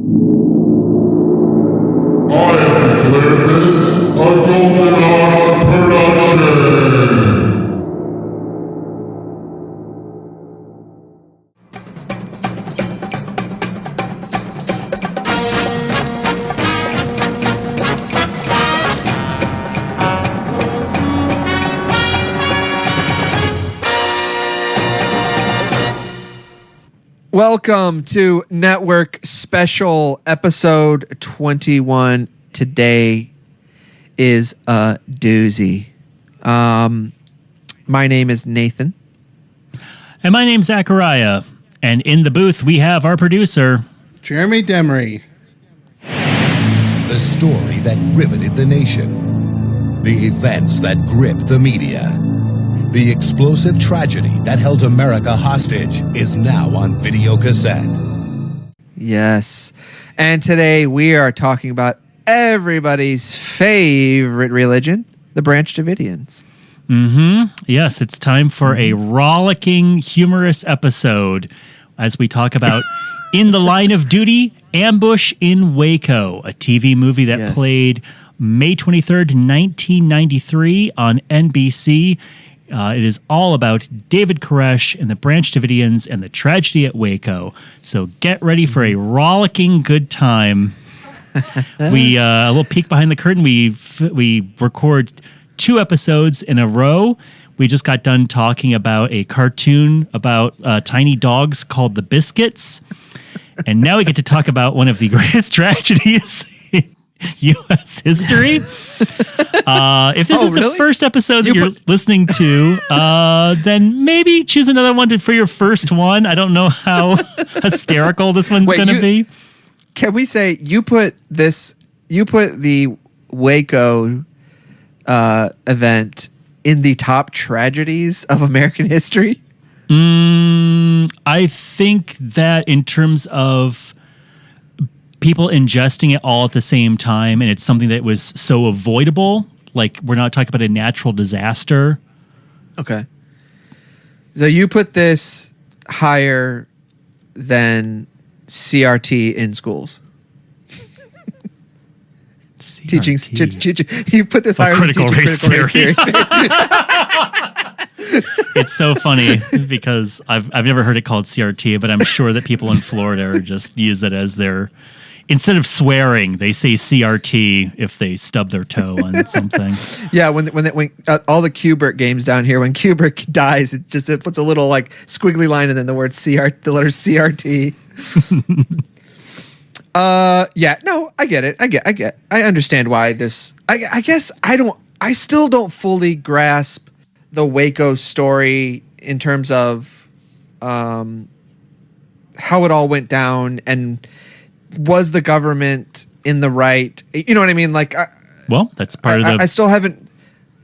I have declared this a Golden Ox production! Welcome to Network Special Episode 21. Today is a doozy. My name is Nathan. And my name's Zachariah. And in the booth, we have our producer, Jeremy Demery. The story that riveted the nation. The events that gripped the media. The explosive tragedy that held America hostage is now on video cassette. Yes. And today we are talking about everybody's favorite religion, the Branch Davidians. Yes, it's time for a rollicking, humorous episode as we talk about In the Line of Duty, Ambush in Waco, a TV movie that played May 23rd, 1993 on NBC. It is all about David Koresh and the Branch Davidians and the tragedy at Waco. So get ready for a rollicking good time. We a little peek behind the curtain. We record 2 episodes in a row. We just got done talking about a cartoon about tiny dogs called the Biscuits, and now we get to talk about one of the greatest tragedies in U.S. history. If this is the first episode that you're listening to, then maybe choose another one for your first one. I don't know how hysterical this one's going to be. Can we say you put the Waco event in the top tragedies of American history? I think that in terms of people ingesting it all at the same time, and it's something that was so avoidable. Like, we're not talking about a natural disaster. Okay. So you put this higher than CRT in schools. Teaching, you put this higher critical than race theory. It's so funny because I've never heard it called CRT, but I'm sure that people in Florida just use it as their... Instead of swearing, they say CRT if they stub their toe on something. Yeah, when all the Kubert games down here, when Kubert dies, it puts a little like squiggly line and then the word the letter CRT. Yeah, no, I get it. I understand why this. I guess I still don't fully grasp the Waco story in terms of how it all went down and. Was the government in the right? You know what I mean? Like, well, that's part of the. I still haven't.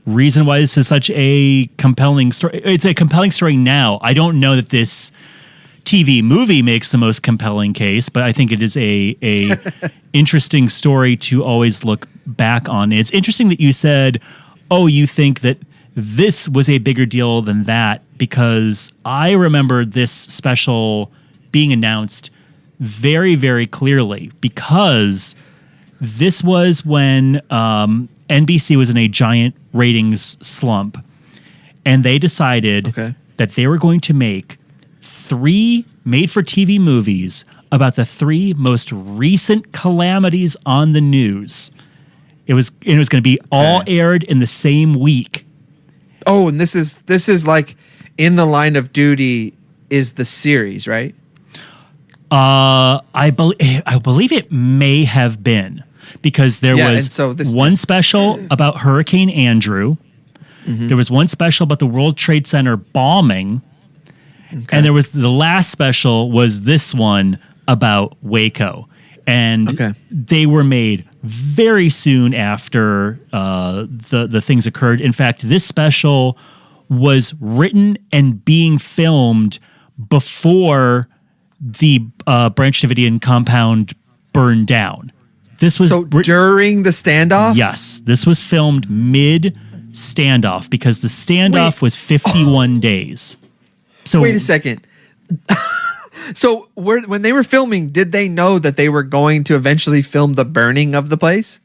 Reason why this is such a compelling story. It's a compelling story now. I don't know that this TV movie makes the most compelling case, but I think it is a interesting story to always look back on. It's interesting that you said, "Oh, you think that this was a bigger deal than that," because I remember this special being announced very, very clearly, because this was when NBC was in a giant ratings slump, and they decided that they were going to make 3 made-for-TV movies about the 3 most recent calamities on the news. It was going to be all aired in the same week. Oh, and this is like In the Line of Duty is the series, right? I believe it may have been, because there was one special about Hurricane Andrew. Mm-hmm. There was one special about the World Trade Center bombing. Okay. And there was the last special was this one about Waco. And they were made very soon after the things occurred. In fact, this special was written and being filmed before the Branch Davidian compound burned down. This was during the standoff? Yes. This was filmed mid-standoff because the standoff was 51 days. So wait a second. So when they were filming, did they know that they were going to eventually film the burning of the place?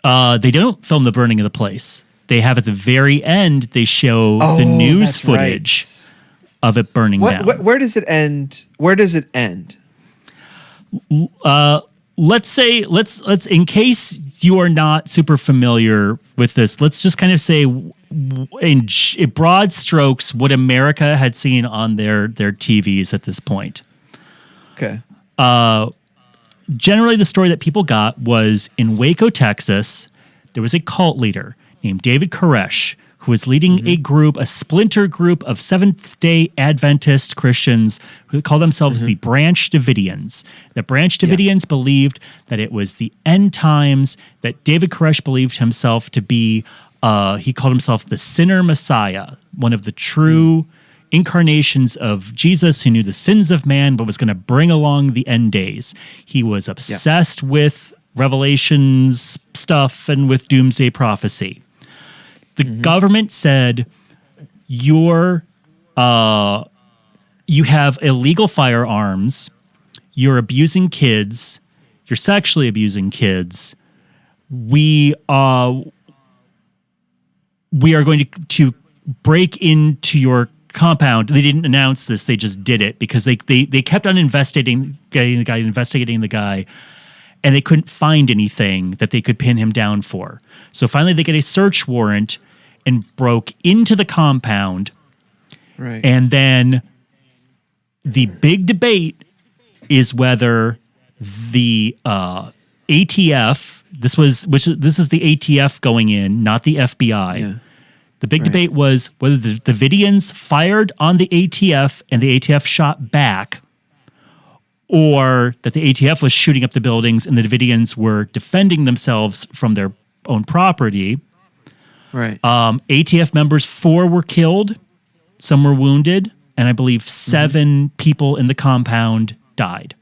They don't film the burning of the place. They have at the very end, they show the news that's footage right. of it burning down. Where does it end? Where does it end? Let's say, let's in case you are not super familiar with this, let's just kind of say in broad strokes what America had seen on their TVs at this point. Okay. Generally, the story that people got was in Waco, Texas, there was a cult leader named David Koresh who was leading a splinter group of Seventh-day Adventist Christians who called themselves the Branch Davidians. The Branch Davidians believed that it was the end times, that David Koresh believed himself to be, he called himself the sinner Messiah, one of the true incarnations of Jesus who knew the sins of man but was going to bring along the end days. He was obsessed with Revelations stuff and with doomsday prophecy. The government said, you have illegal firearms, you're abusing kids, you're sexually abusing kids. We are going to break into your compound. They didn't announce this; they just did it because they kept on investigating the guy, and they couldn't find anything that they could pin him down for. So finally, they get a search warrant and broke into the compound. Right. And then the big debate is whether the ATF, this is the ATF going in, not the FBI. Yeah. The big debate was whether the Davidians fired on the ATF and the ATF shot back, or that the ATF was shooting up the buildings and the Davidians were defending themselves from their own property. Right. ATF members, 4 were killed, some were wounded, and I believe 7 people in the compound died.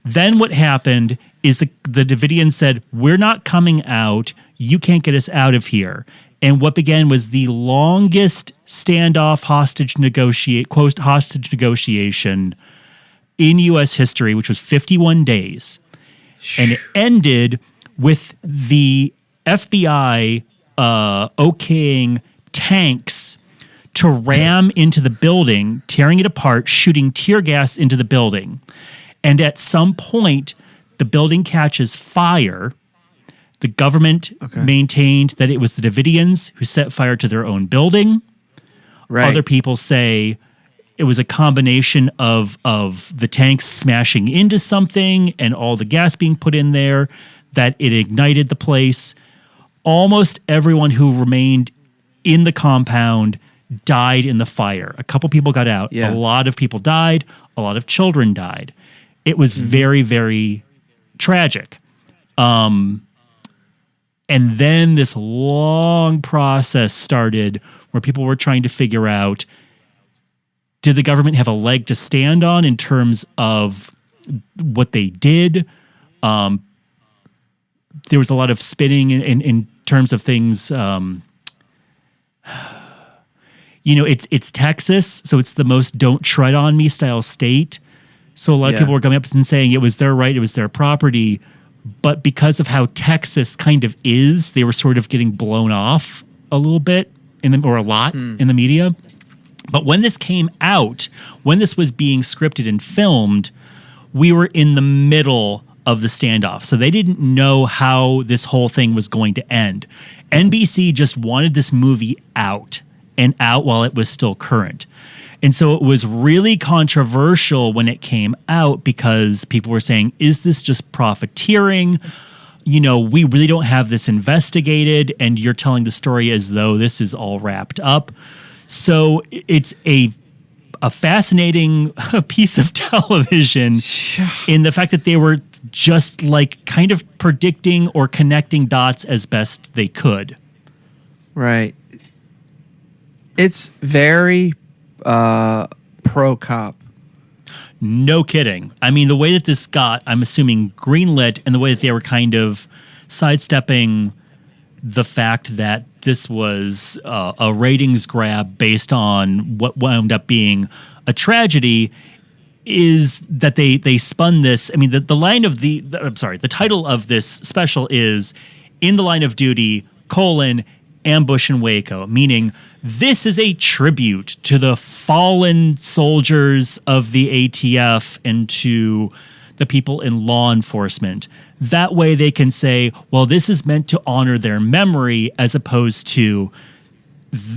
Then what happened is the Davidians said, we're not coming out, you can't get us out of here. And what began was the longest standoff hostage negotiation in U.S. history, which was 51 days. And it ended with the FBI okaying tanks to ram into the building, tearing it apart, shooting tear gas into the building. And at some point, the building catches fire. The government maintained that it was the Davidians who set fire to their own building. Right. Other people say it was a combination of the tanks smashing into something and all the gas being put in there, that it ignited the place. Almost everyone who remained in the compound died in the fire. A couple people got out. Yeah. A lot of people died. A lot of children died. It was very, very tragic. And then this long process started where people were trying to figure out, did the government have a leg to stand on in terms of what they did? There was a lot of spinning in terms of things. It's Texas, so it's the most "don't tread on me" style state. So a lot of people were coming up and saying it was their right, it was their property. But because of how Texas kind of is, they were sort of getting blown off a little bit or a lot in the media. But when this came out, when this was being scripted and filmed, we were in the middle of the standoff. So they didn't know how this whole thing was going to end. NBC just wanted this movie out while it was still current. And so it was really controversial when it came out because people were saying, is this just profiteering? We really don't have this investigated, and you're telling the story as though this is all wrapped up. So it's a fascinating piece of television in the fact that they were just like kind of predicting or connecting dots as best they could. Right. It's very pro-cop. No kidding. I mean, the way that this got, I'm assuming, greenlit, and the way that they were kind of sidestepping the fact that this was a ratings grab based on what wound up being a tragedy, is that they spun this. I mean, the line of the title of this special is In the Line of Duty, Ambush in Waco, meaning this is a tribute to the fallen soldiers of the ATF and to the people in law enforcement. That way they can say, well, this is meant to honor their memory, as opposed to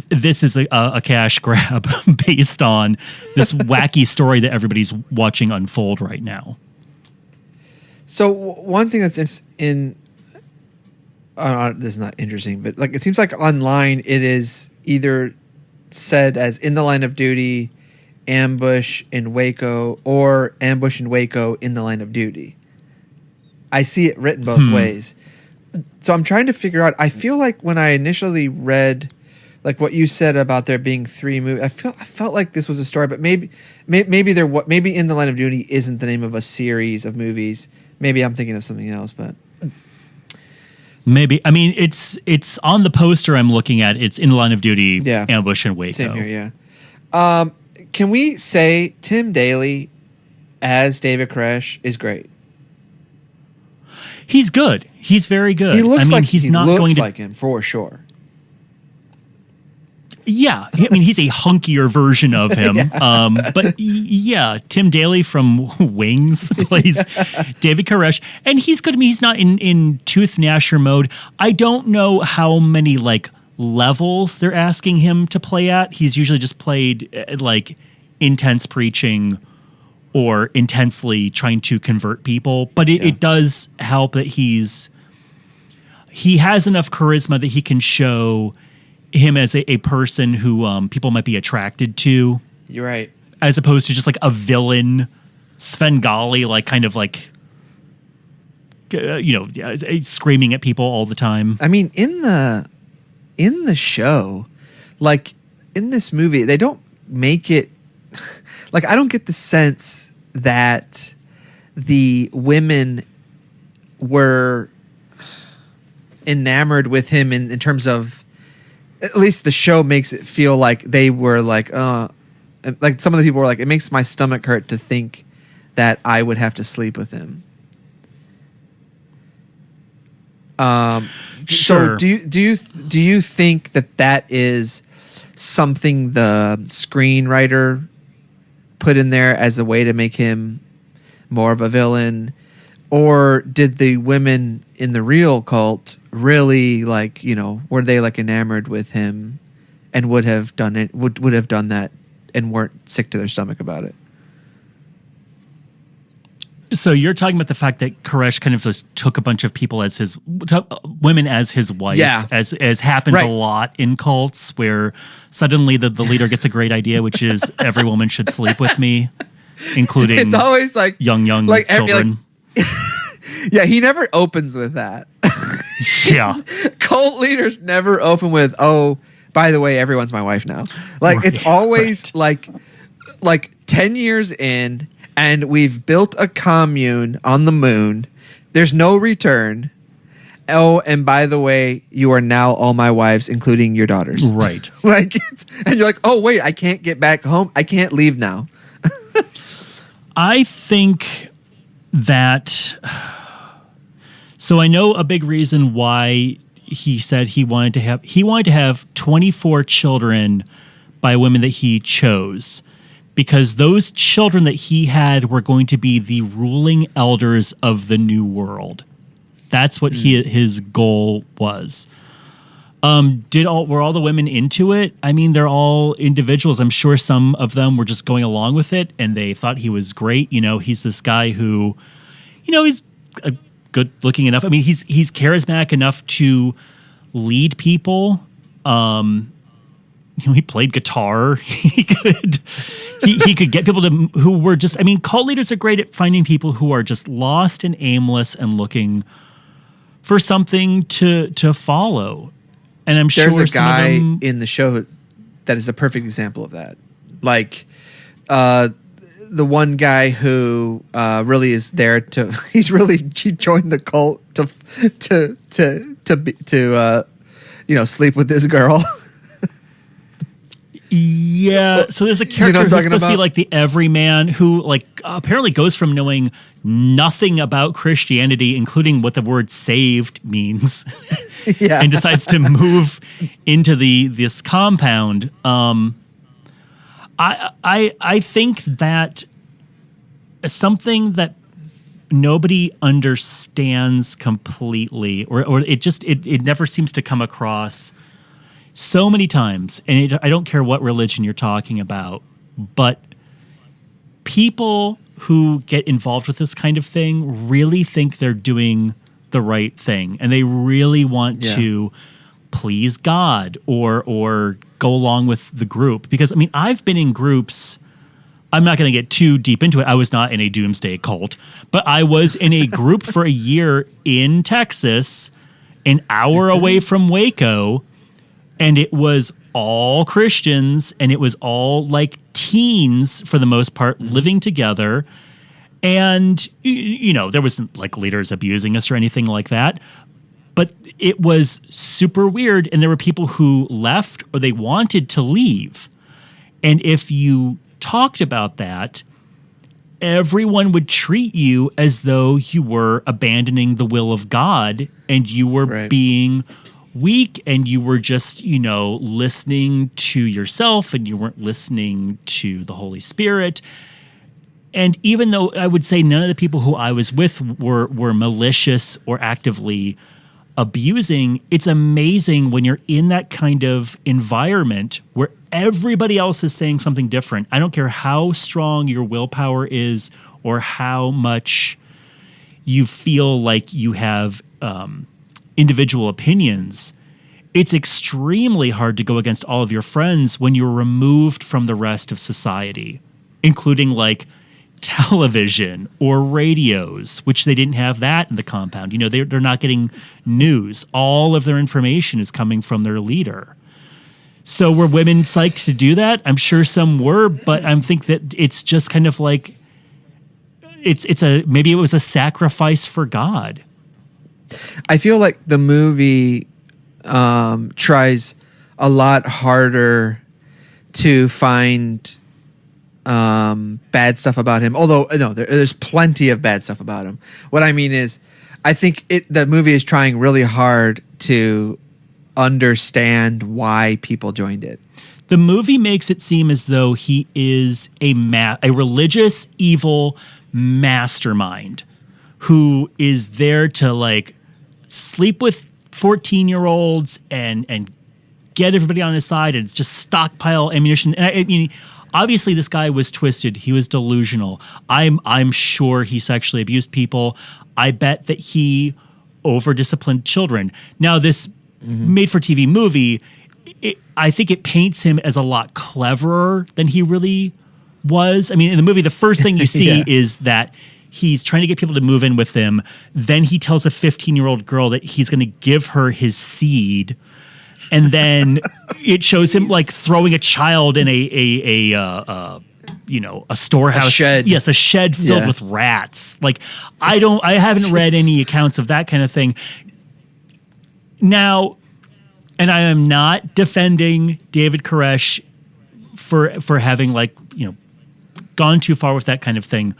this is a cash grab based on this wacky story that everybody's watching unfold right now. So one thing that's this is not interesting, but like it seems like online it is either said as In the Line of Duty, Ambush in Waco, or Ambush in Waco, In the Line of Duty. I see it written both ways. So I'm trying to figure out, I feel like when I initially read like what you said about there being 3 movies, I felt like this was a story, but maybe In the Line of Duty isn't the name of a series of movies. Maybe I'm thinking of something else, but maybe. I mean, it's on the poster I'm looking at. It's In the Line of Duty, Ambush in Waco. Same here, yeah. Can we say Tim Daly as David Koresh is great? He's good. He's very good. He looks like he's he not looks going to, like him for sure. Yeah, I mean, he's a hunkier version of him. But yeah, Tim Daly from Wings plays David Koresh, and he's good. I mean, he's not in Tooth Gnasher mode. I don't know how many like levels they're asking him to play at. He's usually just played like intense preaching or intensely trying to convert people. But it does help that he has enough charisma that he can show him as a person who people might be attracted to. You're right. As opposed to just like a villain, Svengali, like kind of like, screaming at people all the time. I mean, in the show, like in this movie, they don't make it like, I don't get the sense that the women were enamored with him in terms of, at least the show makes it feel like they were like some of the people were like, it makes my stomach hurt to think that I would have to sleep with him. Sure. So do you think that is something the screenwriter put in there as a way to make him more of a villain, or did the women in the real cult really were they like enamored with him and would have done that and weren't sick to their stomach about it? So you're talking about the fact that Koresh kind of just took a bunch of people as women as his wife, as happens a lot in cults, where suddenly the leader gets a great idea, which is every woman should sleep with me, including it's always like young children. Yeah, he never opens with that. Yeah, cult leaders never open with, "Oh, by the way, everyone's my wife now." Like it's always like 10 years in. And we've built a commune on the moon. There's no return. Oh, and by the way, you are now all my wives, including your daughters. Right. And you're like, oh, wait, I can't get back home. I can't leave now. I think that... So I know a big reason why he said he wanted to have 24 children by women that he chose, because those children that he had were going to be the ruling elders of the new world. That's what his goal was. Were all the women into it? I mean, they're all individuals. I'm sure some of them were just going along with it and they thought he was great. He's this guy who, he's good looking enough. I mean, he's charismatic enough to lead people. He played guitar. He could get people who were just, I mean, cult leaders are great at finding people who are just lost and aimless and looking for something to follow. And I'm sure there's a guy some of them, in the show that is a perfect example of that. Like, the one guy who really is there he joined the cult to sleep with this girl. Yeah, so there's a know character what I'm who's talking supposed to be about? like the everyman who like apparently goes from knowing nothing about Christianity, including what the word saved means, Yeah. and decides to move into this compound. I think that something that nobody understands completely, or it never seems to come across so many times, and I don't care what religion you're talking about, but people who get involved with this kind of thing really think they're doing the right thing, and they really want to please God or go along with the group. Because, I mean, I've been in groups. I'm not going to get too deep into it. I was not in a doomsday cult, but I was in a group for a year in Texas, an hour away from Waco, and it was all Christians, and it was all like teens for the most part living together. And, you know, there wasn't like leaders abusing us or anything like that, but it was super weird. And there were people who left or they wanted to leave. And if you talked about that, everyone would treat you as though you were abandoning the will of God and you were being weak and you were just, you know, listening to yourself and you weren't listening to the Holy Spirit. And even though I would say none of the people who I was with were malicious or actively abusing, it's amazing when you're in that kind of environment where everybody else is saying something different. I don't care how strong your willpower is or how much you feel like you have individual opinions. It's extremely hard to go against all of your friends when you're removed from the rest of society, including like television or radios, which they didn't have that in the compound. You know, they're not getting news. All of their information is coming from their leader. So were women psyched to do that? I'm sure some were, but I think that it's just kind of like maybe it was a sacrifice for God. I feel like the movie tries a lot harder to find bad stuff about him. Although, no, there's plenty of bad stuff about him. What I mean is, I think the movie is trying really hard to understand why people joined it. The movie makes it seem as though he is a religious evil mastermind who is there to like sleep with 14-year-olds and get everybody on his side and just stockpile ammunition. And I mean, obviously this guy was twisted. He was delusional. I'm sure he sexually abused people. I bet that he over-disciplined children. Now, this made-for-TV movie, I think it paints him as a lot cleverer than he really was. I mean, in the movie, the first thing you see is that he's trying to get people to move in with him. Then he tells a 15-year-old girl that he's going to give her his seed. And then it shows him like throwing a child in a storehouse. A shed. Yes, a shed filled with rats. Like I haven't read any accounts of that kind of thing. Now, and I am not defending David Koresh for having gone too far with that kind of thing.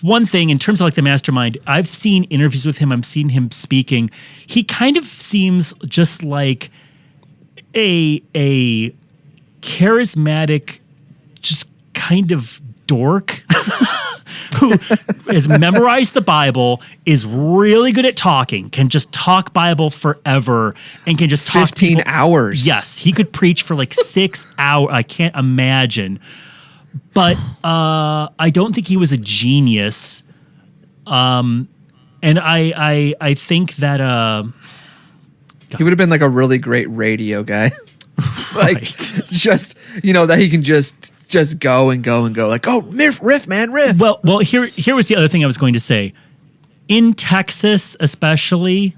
One thing in terms of like the mastermind, I've seen interviews with him. I've seen him speaking. He kind of seems just like a charismatic, just kind of dork who has memorized the Bible, is really good at talking, can just talk Bible forever, and can just talk 15 hours. Yes, he could preach for like 6 hours. I can't imagine. But I don't think he was a genius. And I think that he would have been like a really great radio guy. Like just, that he can just go and go and go like, oh, riff, man, riff. Well, here was the other thing I was going to say. In Texas, especially,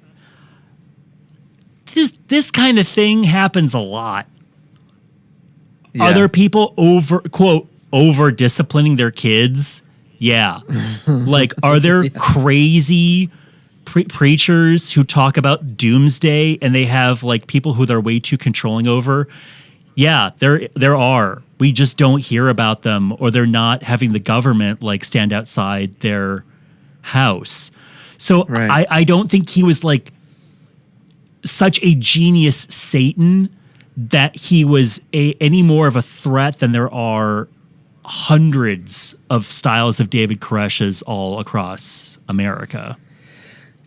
this kind of thing happens a lot. Yeah. Are there people over disciplining their kids? Yeah. Like, are there crazy preachers who talk about doomsday and they have like people who they're way too controlling over? Yeah, there are. We just don't hear about them, or they're not having the government like stand outside their house. So Right. I don't think he was like such a genius Satan that he was any more of a threat than there are hundreds of styles of David Koresh's all across America.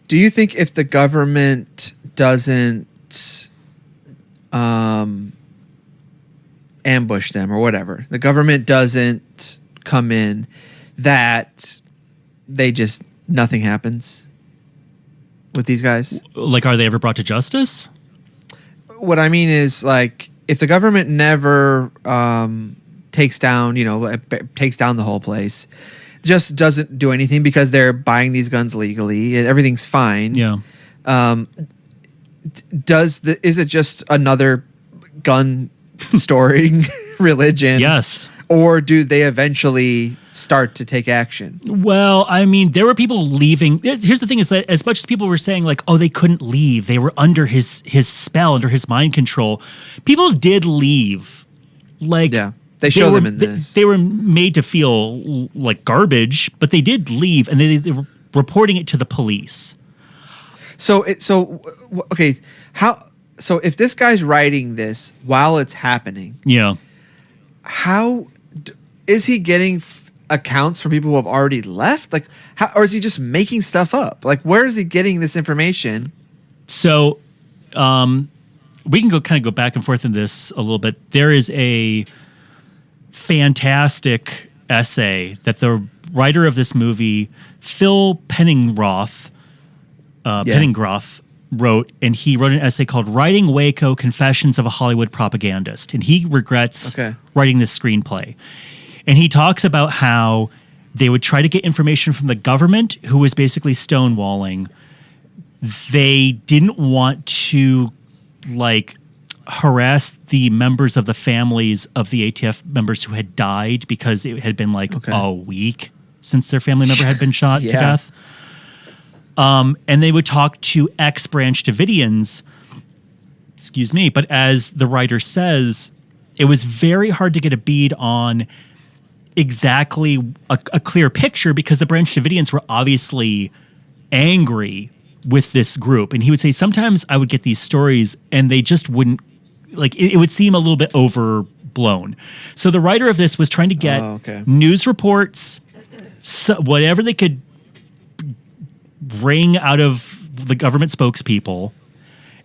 Do you think if the government doesn't ambush them or whatever, the government doesn't come in, that nothing happens with these guys? Like, are they ever brought to justice? What I mean is, like, if the government never takes down the whole place, just doesn't do anything because they're buying these guns legally and everything's fine. Yeah. Is it just another gun storing religion? Yes. Or do they eventually start to take action? Well, I mean, there were people leaving. Here's the thing: is that as much as people were saying like, "Oh, they couldn't leave; they were under his spell, under his mind control," people did leave. Like, Yeah, they show them in this. They were made to feel like garbage, but they did leave, and they were reporting it to the police. Okay, how? So if this guy's writing this while it's happening, Yeah. how is he getting accounts from people who have already left? Like, or is he just making stuff up? Like, where is he getting this information? So, we can go back and forth in this a little bit. There is a fantastic essay that the writer of this movie, Phil Penningroth, wrote, and he wrote an essay called "Writing Waco: Confessions of a Hollywood Propagandist," and he regrets writing this screenplay. And he talks about how they would try to get information from the government, who was basically stonewalling. They didn't want to like harass the members of the families of the ATF members who had died because it had been like a week since their family member had been shot to death. And they would talk to ex-Branch Davidians, but as the writer says, it was very hard to get a bead on exactly a clear picture because the Branch Davidians were obviously angry with this group. And he would say, sometimes I would get these stories and they just wouldn't, like, it would seem a little bit overblown. So the writer of this was trying to get news reports, whatever they could wring out of the government spokespeople,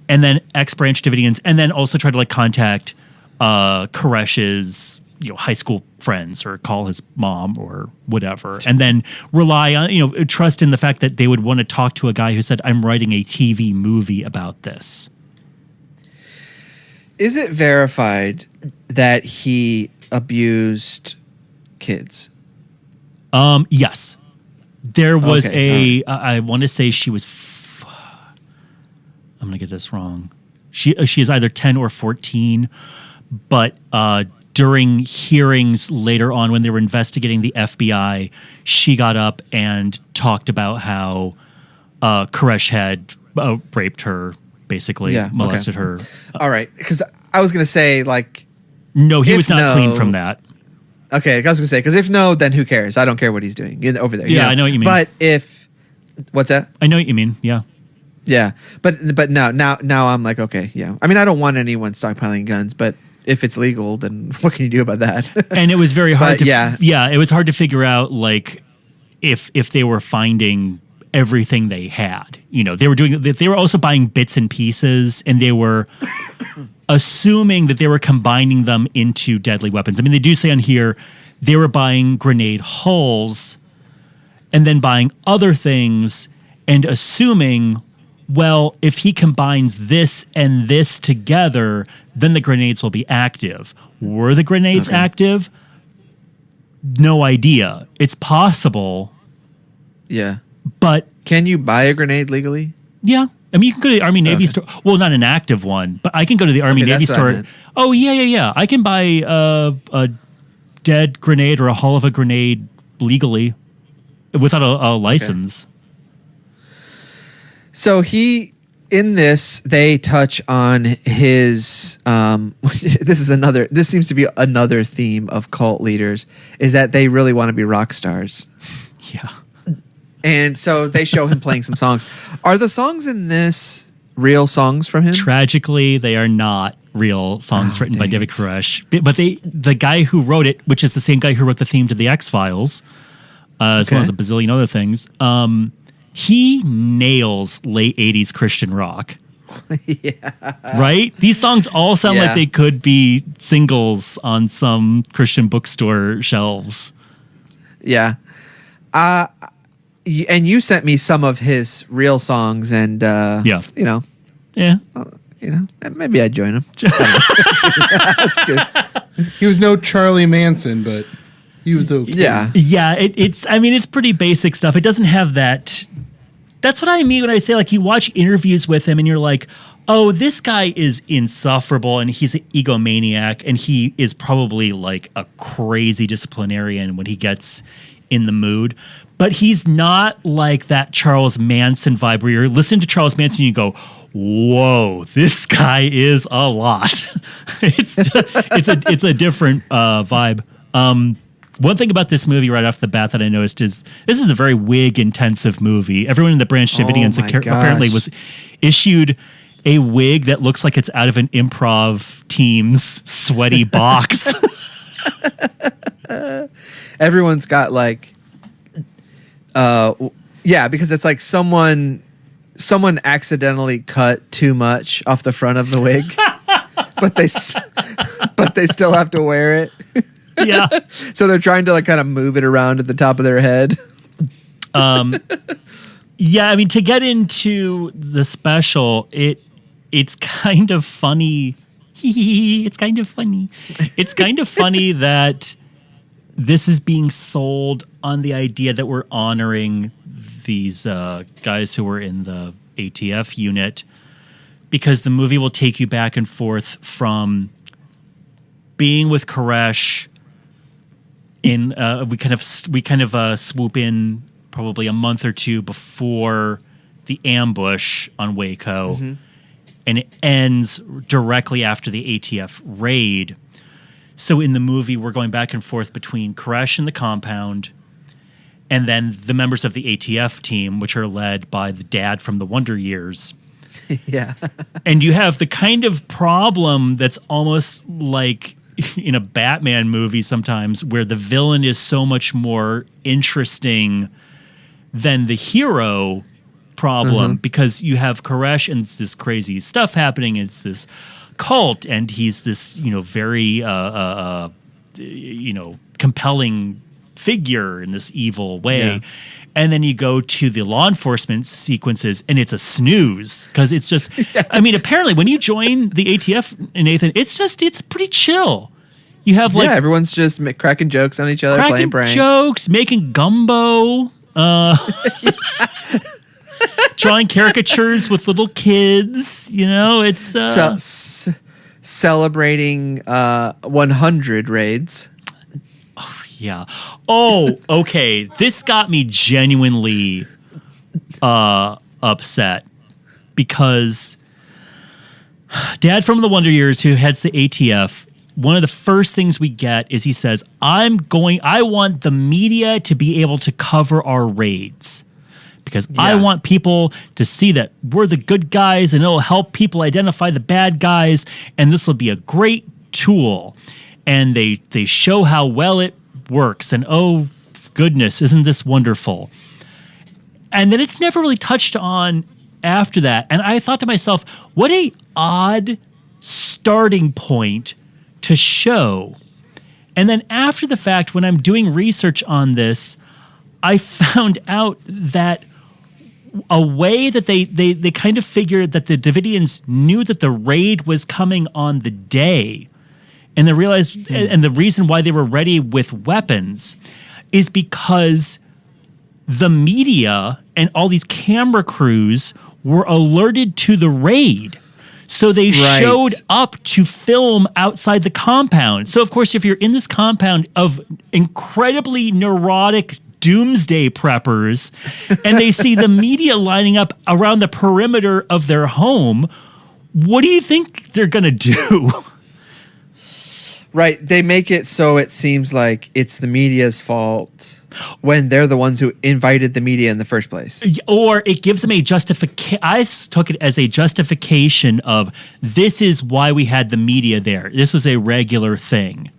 and then ex-Branch Davidians, and then also try to like contact Koresh's high school friends or call his mom or whatever, and then rely on trust in the fact that they would want to talk to a guy who said, "I'm writing a TV movie about this." Is it verified that he abused kids? Yes. There was I want to say she was, I'm going to get this wrong. She is either 10 or 14, but during hearings later on when they were investigating the FBI, she got up and talked about how Koresh had raped her, basically molested her. All right, because I was going to say, like... No, he was not clean from that. Okay, I was going to say, because if no, then who cares? I don't care what he's doing over there. Yeah, I know what you mean. But if... What's that? I know what you mean, yeah. Yeah, but now I'm like, okay, yeah. I mean, I don't want anyone stockpiling guns, but if it's legal, then what can you do about that? And it was very hard it was hard to figure out, like, if they were finding everything they had. They were also buying bits and pieces, and they were assuming that they were combining them into deadly weapons. I mean, they do say on here they were buying grenade hulls and then buying other things and assuming, well, if he combines this and this together, then the grenades will be active. Were the grenades active? No idea. It's possible. Yeah. But can you buy a grenade legally? Yeah. I mean, you can go to the Army-Navy store. Well, not an active one, but I can go to the Army-Navy store. Oh, yeah. I can buy a dead grenade or a hull of a grenade legally without a license. So he in this, they touch on his. This seems to be another theme of cult leaders, is that they really want to be rock stars. Yeah. And so they show him playing some songs. Are the songs in this real songs from him? Tragically, they are not real songs written by David Koresh. But the guy who wrote it, which is the same guy who wrote the theme to the X-Files, as well as a bazillion other things, he nails late 80s Christian rock. Yeah. Right? These songs all sound like they could be singles on some Christian bookstore shelves. Yeah. And you sent me some of his real songs, and maybe I'd join him. I'm just kidding. He was no Charlie Manson, but he was okay. Yeah. Yeah, it's pretty basic stuff. It doesn't have that. That's what I mean when I say, like, you watch interviews with him and you're like, oh, this guy is insufferable and he's an egomaniac and he is probably like a crazy disciplinarian when he gets in the mood. But he's not like that Charles Manson vibe where you're listening to Charles Manson and you go, whoa, this guy is a lot. It's a different vibe. One thing about this movie right off the bat that I noticed is this is a very wig-intensive movie. Everyone in the Branch Davidians apparently was issued a wig that looks like it's out of an improv team's sweaty box. Everyone's got like... because it's like someone accidentally cut too much off the front of the wig, but they still have to wear it. Yeah. So they're trying to like kind of move it around at the top of their head. Yeah, I mean, to get into the special, it's kind of funny. It's kind of funny. It's kind of funny that this is being sold on the idea that we're honoring these guys who were in the ATF unit, because the movie will take you back and forth from being with Koresh in we kind of swoop in probably a month or two before the ambush on Waco, and it ends directly after the ATF raid. So in the movie, we're going back and forth between Koresh and the compound, and then the members of the ATF team, which are led by the dad from the Wonder Years. Yeah. And you have the kind of problem that's almost like in a Batman movie sometimes, where the villain is so much more interesting than the hero problem, because you have Koresh and it's this crazy stuff happening. It's this cult, and he's this, very, compelling figure in this evil way. Yeah. And then you go to the law enforcement sequences and it's a snooze, because it's just, I mean, apparently when you join the ATF, Nathan, it's pretty chill. You have like, everyone's just cracking jokes on each other, playing pranks. Jokes, making gumbo, drawing caricatures with little kids, it's celebrating 100 raids. Yeah. Oh, okay. This got me genuinely upset, because Dad from the Wonder Years, who heads the ATF, one of the first things we get is he says, I want the media to be able to cover our raids, because I want people to see that we're the good guys, and it'll help people identify the bad guys, and this will be a great tool. And they show how well it works, and oh goodness, isn't this wonderful? And then it's never really touched on after that. And I thought to myself, what a odd starting point to show. And then after the fact, when I'm doing research on this, I found out that a way that they kind of figured that the Davidians knew that the raid was coming on the day, and they realized, and the reason why they were ready with weapons is because the media and all these camera crews were alerted to the raid. So they showed up to film outside the compound. So, of course, if you're in this compound of incredibly neurotic, doomsday preppers, and they see the media lining up around the perimeter of their home. What do you think they're going to do? Right. They make it so it seems like it's the media's fault when they're the ones who invited the media in the first place. Or it gives them a justification. I took it as a justification of this is why we had the media there. This was a regular thing.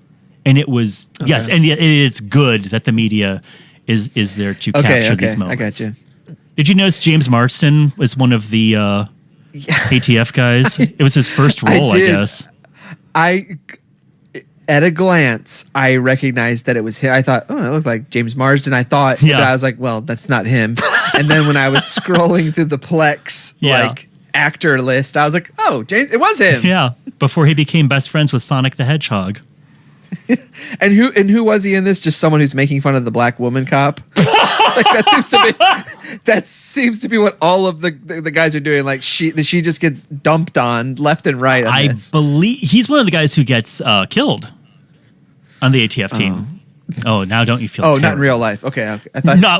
And it was, yes, and it is good that the media is there to capture these moments. I got you. Did you notice James Marston was one of the ATF guys? It was his first role, I guess. At a glance, I recognized that it was him. I thought, oh, it looked like James Marsden. I thought, but I was like, well, that's not him. And then when I was scrolling through the Plex actor list, I was like, oh, James, it was him. Yeah, before he became best friends with Sonic the Hedgehog. And who was he in this? Just someone who's making fun of the black woman cop. Like that seems to be what all of the guys are doing. Like she just gets dumped on left and right. I believe he's one of the guys who gets killed on the ATF team. Oh, now don't you feel? Oh, terrible. Not in real life. Okay. I thought no.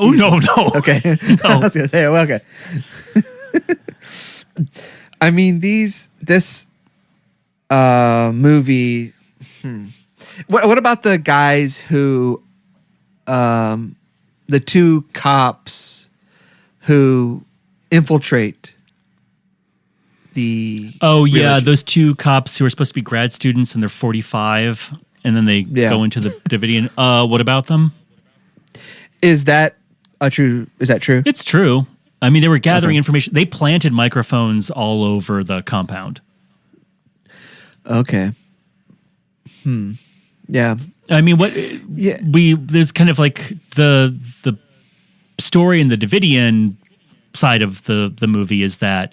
Okay. No. I was gonna say, well, okay. I mean, this movie. What about the guys who, the two cops who infiltrate the? Oh yeah, religion? those two cops who are supposed to be grad students and they're 45, and then they go into the Davidian. What about them? Is that true? Is that true? It's true. I mean, they were gathering information. They planted microphones all over the compound. Okay. Yeah. I mean, there's kind of like the story in the Davidian side of the movie is that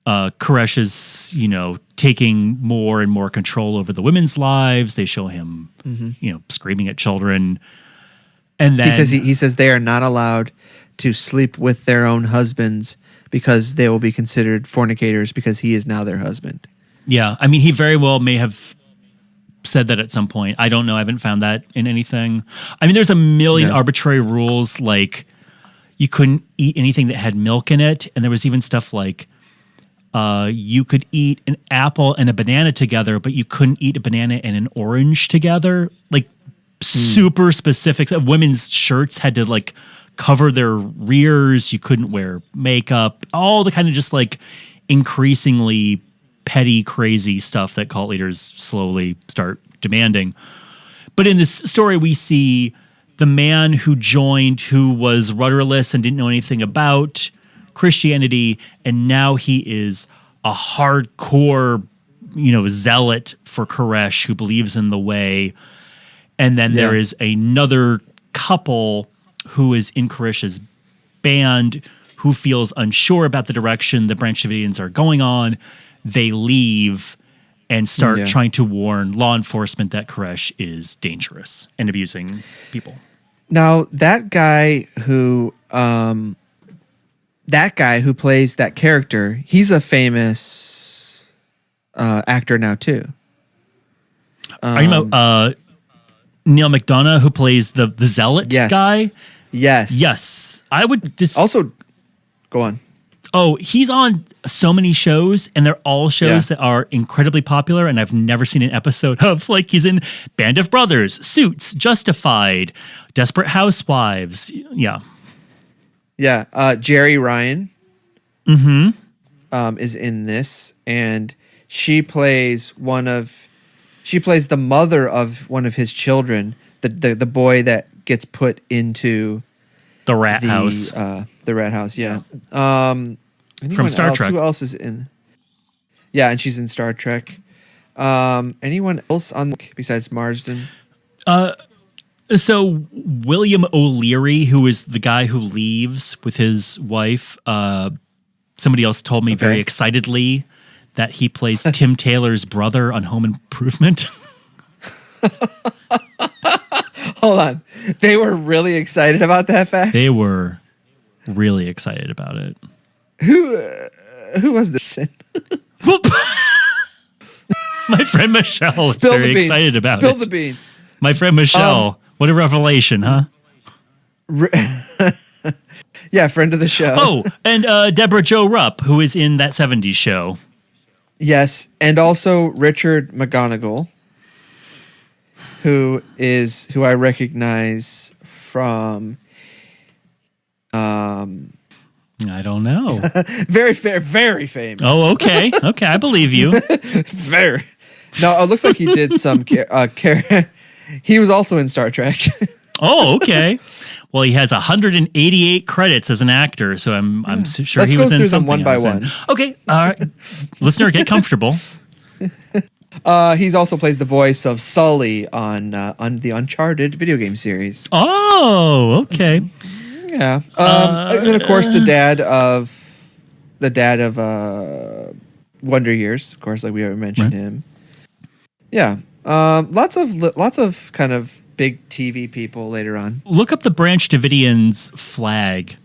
Koresh is, taking more and more control over the women's lives. They show him, screaming at children. And then he says they are not allowed to sleep with their own husbands because they will be considered fornicators because he is now their husband. Yeah. I mean, he very well may have said that at some point. I don't know. I haven't found that in anything. I mean, there's a million arbitrary rules, like you couldn't eat anything that had milk in it. And there was even stuff like you could eat an apple and a banana together, but you couldn't eat a banana and an orange together. Like super specifics. Women's shirts had to like cover their rears. You couldn't wear makeup. All the kind of just like increasingly petty, crazy stuff that cult leaders slowly start demanding. But in this story, we see the man who joined, who was rudderless and didn't know anything about Christianity, and now he is a hardcore, zealot for Koresh who believes in the way. And then there is another couple who is in Koresh's band who feels unsure about the direction the Branch Davidians are going on. They leave and start trying to warn law enforcement that Koresh is dangerous and abusing people. Now, that guy who plays that character, he's a famous actor now too. Are you about Neil McDonough, who plays the zealot guy? Yes. I would also go on. Oh, he's on so many shows, and they're all shows that are incredibly popular, and I've never seen an episode of. Like, he's in Band of Brothers, Suits, Justified, Desperate Housewives. Yeah. Yeah. Jerry Ryan is in this, and she plays the mother of one of his children, the boy that gets put into the rat house. The rat house, From Star Trek. Who else is in? Yeah, and she's in Star Trek. Anyone else on besides Marsden? So William O'Leary, who is the guy who leaves with his wife, somebody else told me very excitedly that he plays Tim Taylor's brother on Home Improvement. Hold on. They were really excited about that fact? They were really excited about it. Who was this? My friend Michelle is very excited about it. Spill the beans. My friend Michelle. What a revelation, huh? Yeah, friend of the show. Oh, and Deborah Jo Rupp, who is in that 70s show. Yes, and also Richard McGonigal, who I recognize from I don't know. very famous. Oh, okay. Okay, I believe you. Very. No, it looks like he did some he was also in Star Trek. Oh, okay. Well, he has 188 credits as an actor, so I'm sure Let's he go was in through them something. one by else. one. Okay, listener, get comfortable. He's also plays the voice of Sully on the Uncharted video game series. Oh, okay. Yeah. And then of course the dad of Wonder Years, of course, like we already mentioned him. Yeah. Lots of kind of big TV people later on. Look up the Branch Davidians flag,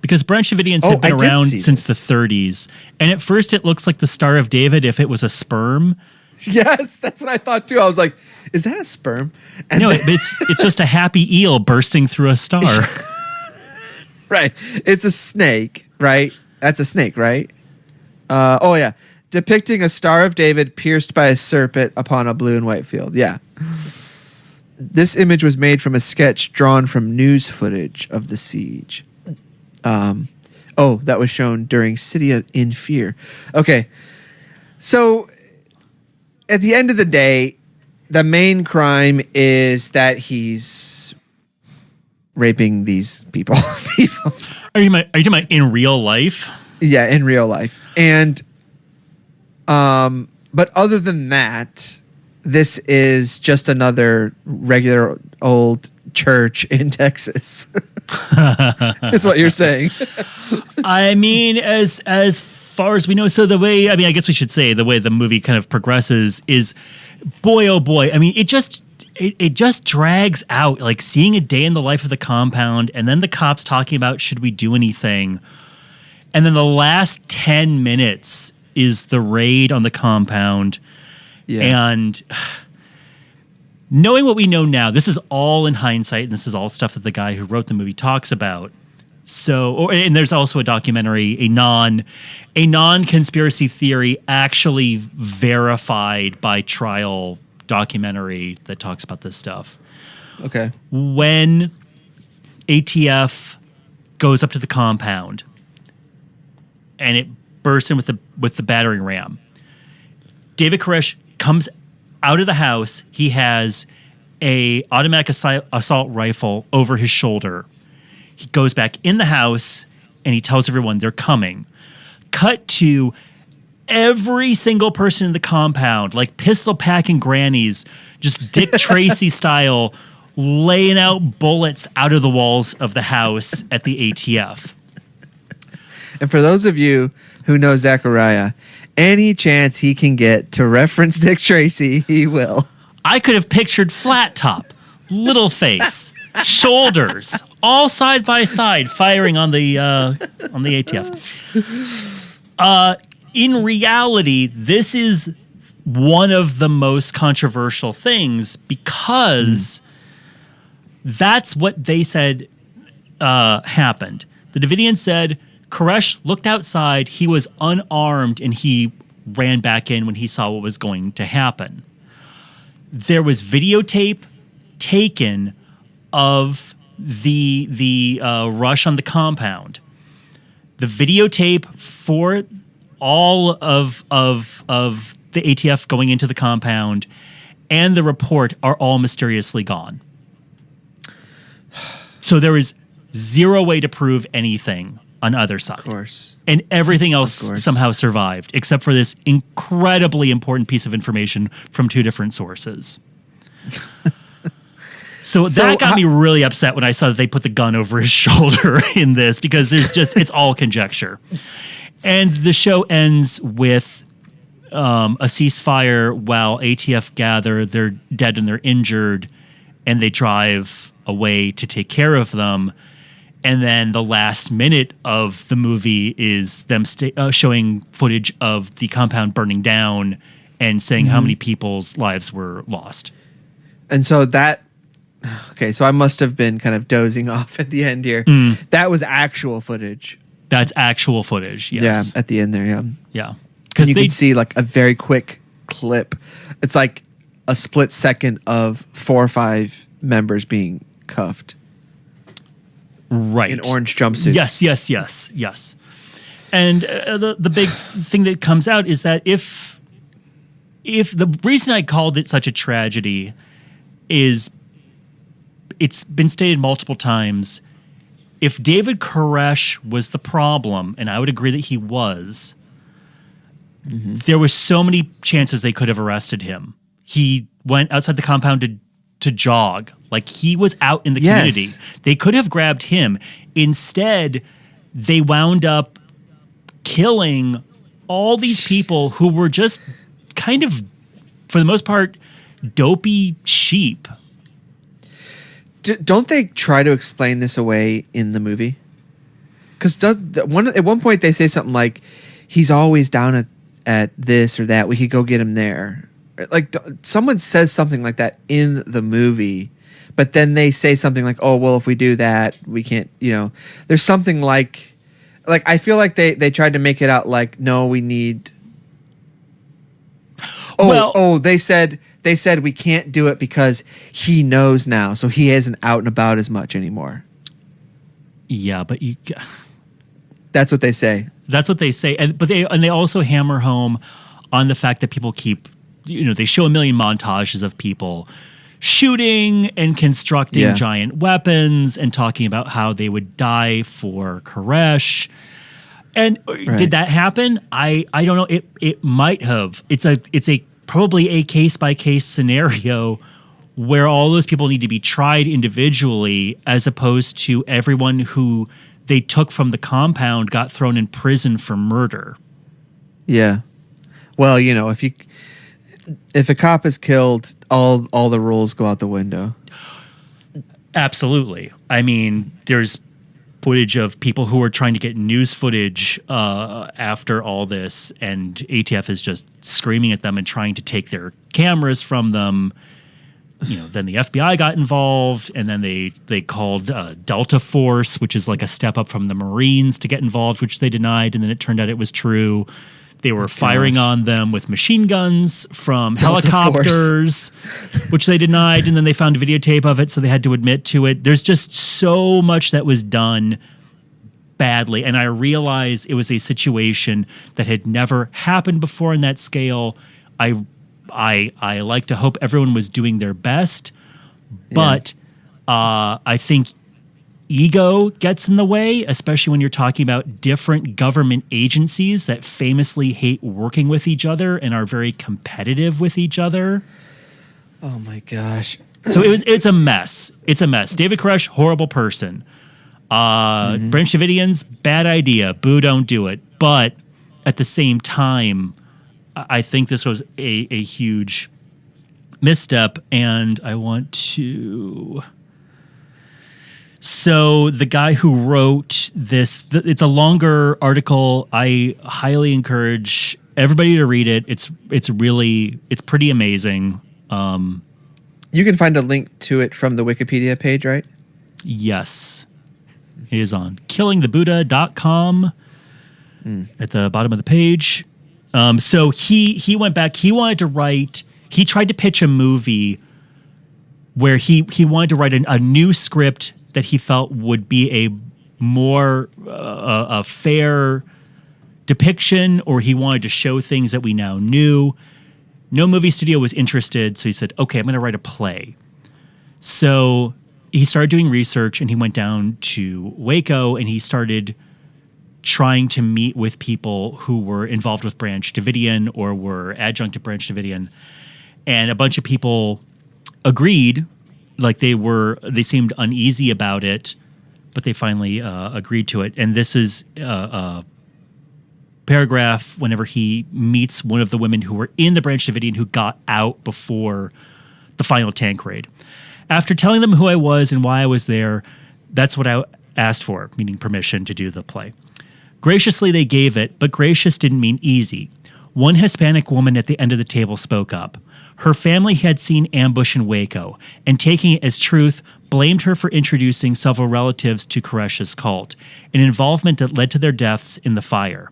because Branch Davidians have been around since the 30s, and at first it looks like the Star of David if it was a sperm. Yes, that's what I thought too. I was like, is that a sperm? And no, it's just a happy eel bursting through a star. Right. It's a snake, right? That's a snake, right? Oh yeah. Depicting a Star of David pierced by a serpent upon a blue and white field. Yeah. This image was made from a sketch drawn from news footage of the siege. That was shown during City in Fear. Okay. So at the end of the day, the main crime is that he's raping these people. Are you talking about in real life? Yeah, in real life. And but other than that, this is just another regular old church in Texas. That's what you're saying. I mean, as far as we know, so I guess we should say the way the movie kind of progresses is, boy, oh boy. I mean, it just drags out, like seeing a day in the life of the compound, and then the cops talking about should we do anything, and then the last 10 minutes is the raid on the compound. Yeah. And knowing what we know now, this is all in hindsight, and this is all stuff that the guy who wrote the movie talks about. So, and there's also a documentary, a non-conspiracy theory, actually verified by trial documentary that talks about this stuff. Okay. When ATF goes up to the compound and it bursts in with the battering ram, David Koresh comes out of the house. He has a automatic assault rifle over his shoulder. He goes back in the house and he tells everyone they're coming. Cut to every single person in the compound, like pistol packing grannies, just Dick Tracy style, laying out bullets out of the walls of the house at the ATF. And for those of you who know Zachariah, any chance he can get to reference Dick Tracy, he will. I could have pictured flat top, little face, shoulders, all side by side, firing on the ATF. In reality, this is one of the most controversial things because that's what they said happened. The Davidians said Koresh looked outside, he was unarmed, and he ran back in when he saw what was going to happen. There was videotape taken of the rush on the compound. The videotape for all of the ATF going into the compound and the report are all mysteriously gone. So there is zero way to prove anything on either side. Of course. And everything else somehow survived, except for this incredibly important piece of information from two different sources. So that got me really upset when I saw that they put the gun over his shoulder in this, because it's all conjecture. And the show ends with a ceasefire while ATF gather their dead and they're injured, and they drive away to take care of them. And then the last minute of the movie is them showing footage of the compound burning down and saying how many people's lives were lost. And so that Okay, so I must have been kind of dozing off at the end here. That was actual footage. That's actual footage. Yes. Yeah, at the end there, yeah. Yeah. And Because you they can see like a very quick clip. It's like a split second of 4 or 5 members being cuffed right in orange jumpsuits. Yes. And the big thing that comes out is that if the reason I called it such a tragedy is it's been stated multiple times. If David Koresh was the problem, and I would agree that he was, there were so many chances they could have arrested him. He went outside the compound to jog. Like, he was out in the community. They could have grabbed him. Instead, they wound up killing all these people who were just kind of, for the most part, dopey sheep. Don't they try to explain this away in the movie? Because at one point they say something like, he's always down at this or that. We could go get him there. Like, someone says something like that in the movie, but then they say something like, oh, well, if we do that, we can't, there's something like I feel like they tried to make it out like, no, we need. They said we can't do it because he knows now, so he isn't out and about as much anymore. Yeah, but that's what they say. That's what they say, and they also hammer home on the fact that people keep, they show a million montages of people shooting and constructing giant weapons and talking about how they would die for Koresh. And did that happen? I don't know. It might have. It's probably a case-by-case scenario where all those people need to be tried individually, as opposed to everyone who they took from the compound got thrown in prison for murder. Yeah. Well, if a cop is killed, all the rules go out the window. Absolutely. I mean, there's footage of people who are trying to get news footage after all this, and ATF is just screaming at them and trying to take their cameras from them. Then the FBI got involved, and then they called Delta Force, which is like a step up from the Marines, to get involved, which they denied, and then it turned out it was true. They were firing on them with machine guns from Delta helicopters, which they denied, and then they found a videotape of it, so they had to admit to it. There's just so much that was done badly, and I realized it was a situation that had never happened before in that scale. I like to hope everyone was doing their best, but I think ego gets in the way, especially when you're talking about different government agencies that famously hate working with each other and are very competitive with each other. Oh my gosh. So it's a mess. It's a mess. David Koresh, horrible person. Branch Davidians, bad idea. Boo, don't do it. But at the same time, I think this was a huge misstep, and I want to... So the guy who wrote this, it's a longer article. I highly encourage everybody to read it. It's pretty amazing. You can find a link to it from the Wikipedia page, right? Yes. It is on killingthebuddha.com at the bottom of the page. So he went back. He wanted to write, he tried to pitch a movie where he wanted to write a new script that he felt would be a more a fair depiction, or he wanted to show things that we now knew. No movie studio was interested, so he said, okay, I'm going to write a play. So he started doing research, and he went down to Waco, and he started trying to meet with people who were involved with Branch Davidian or were adjunct to Branch Davidian. And a bunch of people agreed. Like they seemed uneasy about it, but they finally agreed to it. And this is a paragraph whenever he meets one of the women who were in the Branch Davidian who got out before the final tank raid. After telling them who I was and why I was there, that's what I asked for, meaning permission to do the play. Graciously, they gave it, but gracious didn't mean easy. One Hispanic woman at the end of the table spoke up. Her family had seen ambush in Waco, and taking it as truth, blamed her for introducing several relatives to Koresh's cult, an involvement that led to their deaths in the fire.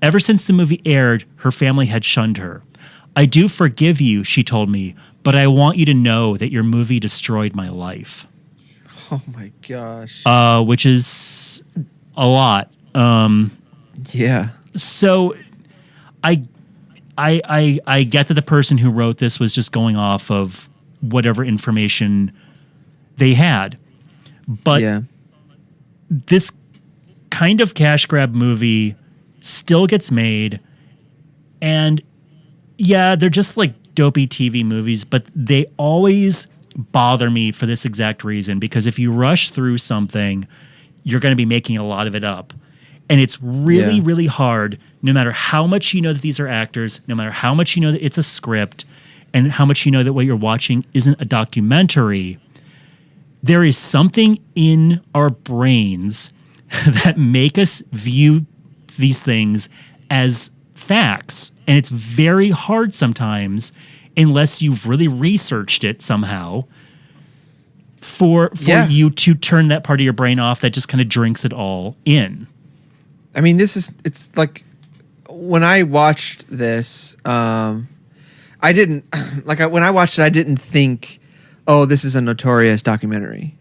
Ever since the movie aired, her family had shunned her. I do forgive you, she told me, but I want you to know that your movie destroyed my life. Oh my gosh. Which is a lot. Yeah. So I get that the person who wrote this was just going off of whatever information they had. But yeah. this kind of cash grab movie still gets made, and yeah, they're just like dopey TV movies, but they always bother me for this exact reason, because if you rush through something, you're going to be making a lot of it up. And it's really, really hard, no matter how much you know that these are actors, no matter how much you know that it's a script, and how much you know that what you're watching isn't a documentary. There is something in our brains that make us view these things as facts. And it's very hard sometimes, unless you've really researched it somehow, for you to turn that part of your brain off that just kind of drinks it all in. I mean, it's like when I watched this, I didn't, when I watched it, I didn't think, oh, this is a notorious documentary.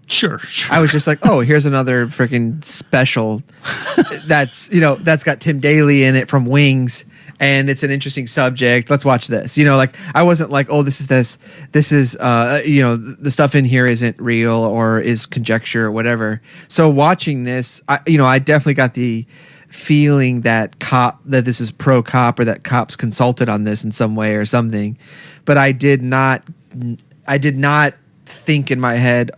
Sure. I was just like, oh, here's another freaking special that's got Tim Daly in it from Wings, and it's an interesting subject. Let's watch this. I wasn't like, oh, this is the stuff in here isn't real or is conjecture or whatever. So watching this, I definitely got the feeling that this is pro cop, or that cops consulted on this in some way or something. But I did not think in my head,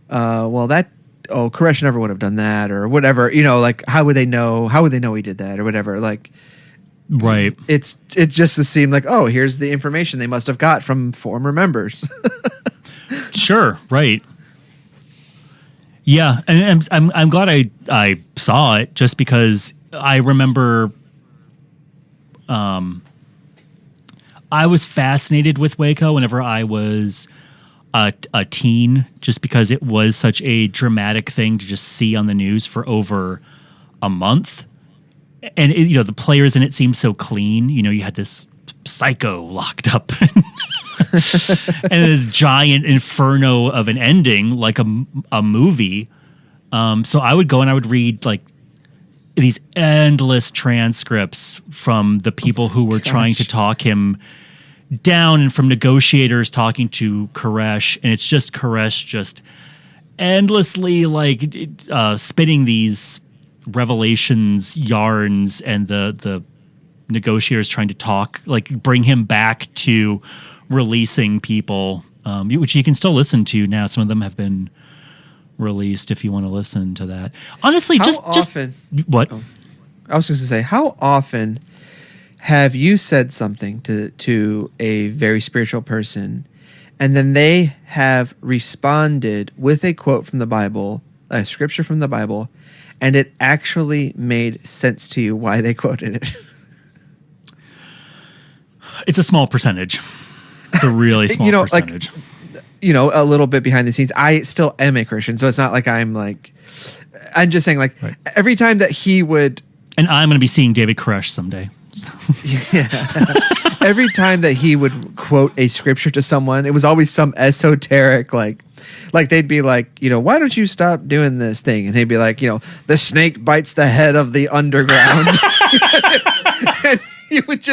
Koresh never would have done that, or whatever, how would they know he did that, or whatever, right. It just seemed like, oh, here's the information they must have got from former members. Sure. Right. Yeah. And I'm glad I saw it, just because I remember, I was fascinated with Waco whenever I was a teen, just because it was such a dramatic thing to just see on the news for over a month. And the players in it seemed so clean. You had this psycho locked up and this giant inferno of an ending, like a movie. So I would go and I would read like these endless transcripts from the people who were trying to talk him down, and from negotiators talking to Koresh, and it's just Koresh just endlessly spinning these revelations, yarns, and the negotiators trying to talk, bring him back to releasing people, which you can still listen to now. Some of them have been released if you want to listen to that. Honestly, just what? Oh, I was just going to say, how often have you said something to a very spiritual person, and then they have responded with a quote from the Bible, a scripture from the Bible, and it actually made sense to you why they quoted it? It's a small percentage. It's a really small percentage. A little bit behind the scenes. I still am a Christian, so it's not like I'm just saying, right. Every time that he would... And I'm going to be seeing David Koresh someday. Yeah. Every time that he would quote a scripture to someone, it was always some esoteric, like they'd be like, why don't you stop doing this thing? And he'd be like, the snake bites the head of the underground. And he would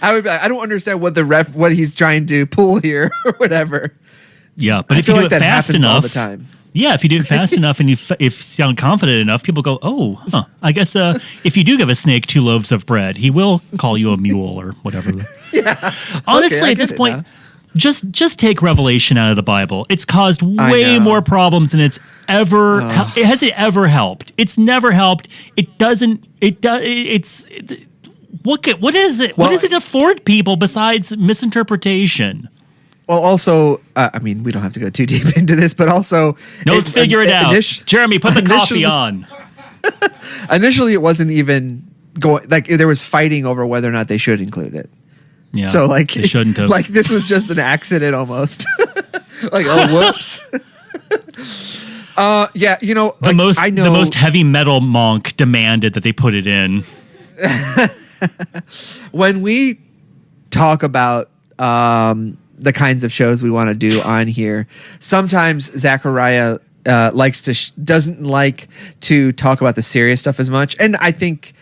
I would be like, I don't understand what he's trying to pull here or whatever. Yeah, but if you do it fast enough, all the time. Yeah, if you do it fast enough and if you sound confident enough, people go, oh, I guess if you do give a snake 2 loaves of bread, he will call you a mule or whatever. Yeah. Honestly, at this point, just take Revelation out of the Bible. It's caused way more problems than it's ever. Has it ever helped? It's never helped. It doesn't. It does. What is it? What does it afford people besides misinterpretation? Well, also, we don't have to go too deep into this, but also... No, let's figure it out. Jeremy, put the coffee on. Initially, it wasn't even going... there was fighting over whether or not they should include it. Yeah, So like, they shouldn't have. Like this was just an accident almost. Like, oh, whoops. Yeah, you know, the like, most I know the most heavy metal monk demanded that they put it in. when we talk about the kinds of shows we want to do on here, sometimes Zachariah doesn't like to talk about the serious stuff as much, and I think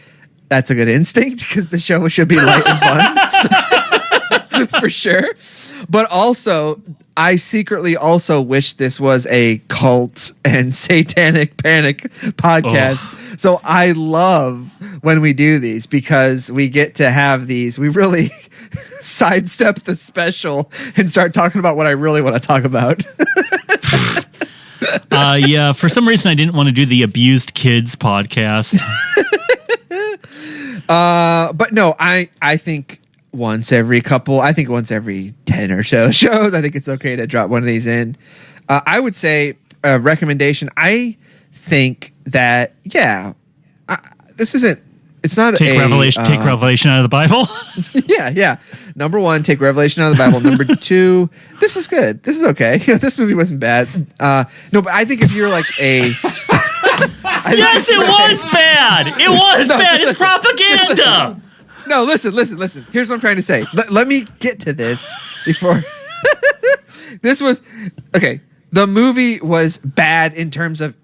that's a good instinct because the show should be light and fun for sure. But also, I secretly also wish this was a cult and satanic panic podcast. Oh. So I love when we do these because we get to have these. We really sidestep the special and start talking about what I really want to talk about. Yeah, for some reason I didn't want to do the abused kids podcast. But no, I think once every 10 or so shows, I think it's okay to drop one of these in. I would say a recommendation. I think that, it's not take Revelation out of the Bible. Yeah. Number 1, take Revelation out of the Bible. Number 2, this is good. This is okay. This movie wasn't bad. No, but I think if you're like a... Yes, it was bad. It was bad. It's propaganda. No, listen. Here's what I'm trying to say. Let me get to this before. This was okay. The movie was bad in terms of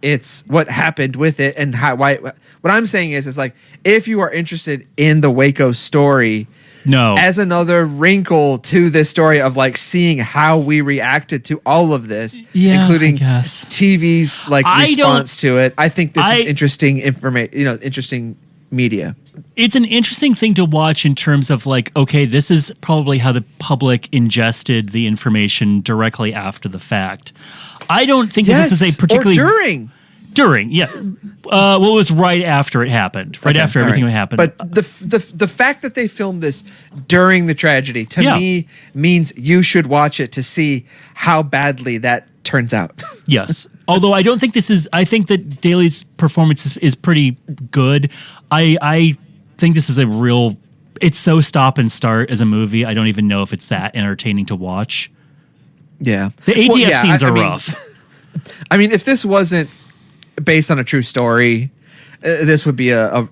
what happened with it and why. What I'm saying is like if you are interested in the Waco story, as another wrinkle to this story of like seeing how we reacted to all of this, including TV's like response to it. I think this is interesting information. Interesting media. It's an interesting thing to watch in terms of like, okay, this is probably how the public ingested the information directly after the fact. I don't think that this is a particularly during. Yeah. Well, it was right after it happened, after everything happened. But the fact that they filmed this during the tragedy to me means you should watch it to see how badly that turns out. Yes. Although I don't think I think that Daly's performance is pretty good. I think this is it's so stop and start as a movie. I don't even know if it's that entertaining to watch. Yeah. The ATF scenes are rough. I mean, if this wasn't based on a true story, this would be a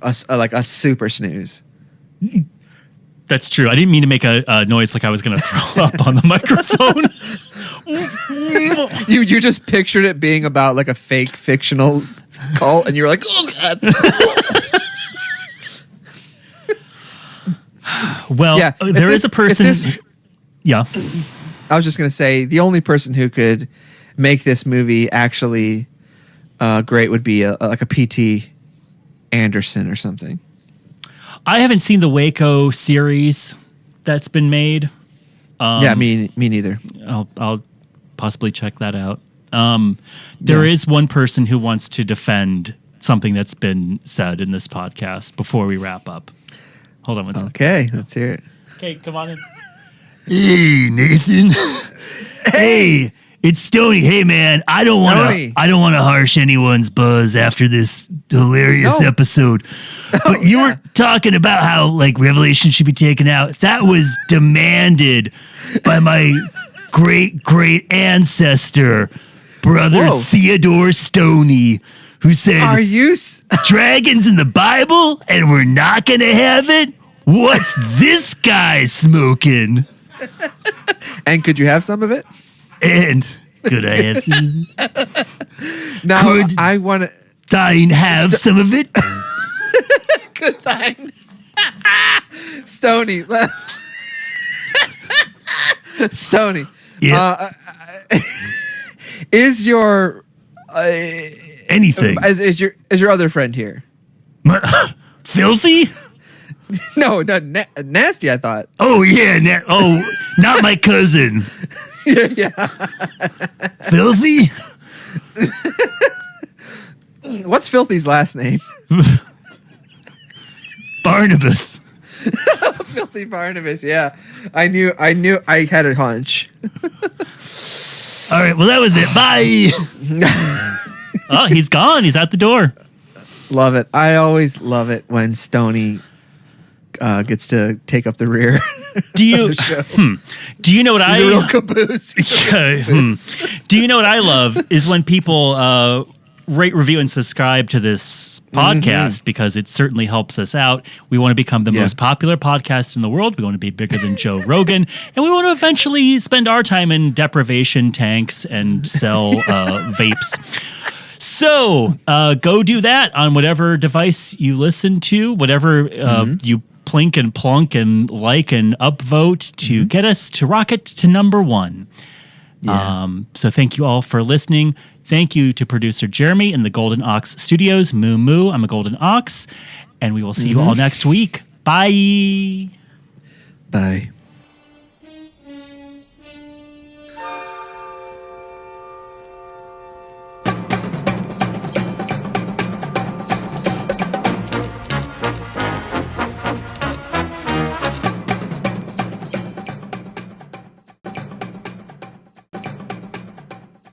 super snooze. That's true. I didn't mean to make a noise like I was going to throw up on the microphone. You just pictured it being about like a fake fictional cult, and you're like, oh god. Well, there is a person. I was just gonna say the only person who could make this movie actually great would be like a P.T. Anderson or something. I haven't seen the Waco series that's been made. Me neither. I'll possibly check that out. There is one person who wants to defend something that's been said in this podcast before we wrap up. Hold on one second. Okay, let's hear it. Okay, come on in. Hey, Nathan. Hey, it's Stoney. Hey, man, I don't want to harsh anyone's buzz after this hilarious episode. But you were talking about how like Revelation should be taken out. That was demanded by my great ancestor, Brother Theodore Stoney, who said, "Are you dragons in the Bible and we're not going to have it? What's this guy smoking?" And could you have some of it? And could I have some? Now could I want to. Thine have some of it? Good thine. Stoney. Stoney. Yeah. Is your anything? Is your other friend here? Filthy? No, nasty. I thought. Oh yeah, not my cousin. Yeah. Filthy? What's Filthy's last name? Barnabas. Filthy Barnabas. Yeah, I knew. I had a hunch. All right. Well, that was it. Bye. Oh, he's gone. He's out the door. Love it. I always love it when Stoney gets to take up the rear Do you do you know what He's a real caboose. Do you know what I love is when people rate, review, and subscribe to this podcast because it certainly helps us out. We want to become the most popular podcast in the world. We want to be bigger than Joe Rogan, and we want to eventually spend our time in deprivation tanks and sell vapes. So go do that on whatever device you listen to, whatever you plink and plunk and like and upvote to get us to rocket to number 1. Yeah. So thank you all for listening. Thank you to producer Jeremy in the Golden Ox Studios. Moo moo, I'm a Golden Ox. And we will see you all next week. Bye. Bye.